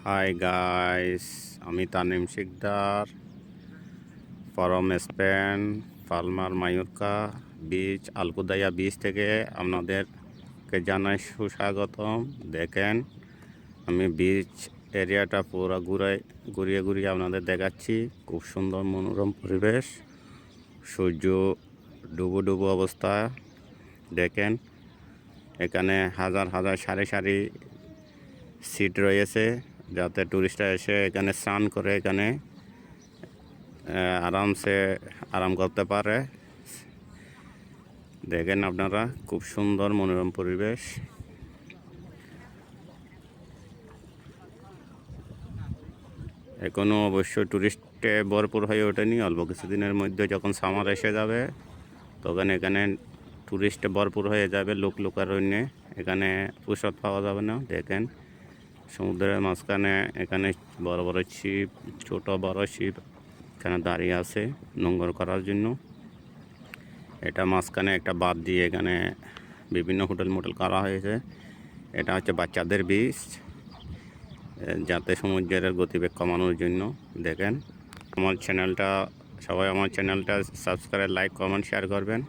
High guys, আমি Tanim Shikdar from Spain, Palma Mallorca beach, Alcudia beach থেকে আপনাদেরকে জানাই সুস্বাগতম। দেখেন, আমি বিচ এরিয়াটা পুরো ঘুরিয়ে ঘুরিয়ে আপনাদের দেখাচ্ছি। খুব সুন্দর মনোরম পরিবেশ, সূর্য ডুবো ডুবো অবস্থা। দেখেন, এখানে হাজার হাজার সারি সারি সিট রয়েছে, যাতে টুরিস্টরা এসে এখানে স্নান করে এখানে আরামসে আরাম করতে পারে। দেখেন আপনারা, খুব সুন্দর মনোরম পরিবেশ। এখনও অবশ্য টুরিস্টে ভরপুর হয়ে ওঠেনি। অল্প কিছুদিনের মধ্যে যখন সামার এসে যাবে তখন এখানে টুরিস্টে ভরপুর হয়ে যাবে। লোকারণ্যে এখানে প্রসাদ পাওয়া যাবে না। দেখেন, সমুদ্রের মাঝখানে এখানে বড় বড় শিপ, ছোট বড় শিপ এখানে দাঁড়িয়ে আছে নোঙর করার জন্য। এটা মাঝখানে একটা বাঁধ দিয়ে এখানে বিভিন্ন হোটেল মোটেল করা হয়েছে। এটা হচ্ছে বাচ্চাদের বিচ, যাতে সমুদ্রের গতিবেগ কমানোর জন্য। দেখেন, সবাই আমার চ্যানেলটা সাবস্ক্রাইব, লাইক, কমেন্ট, শেয়ার করবেন।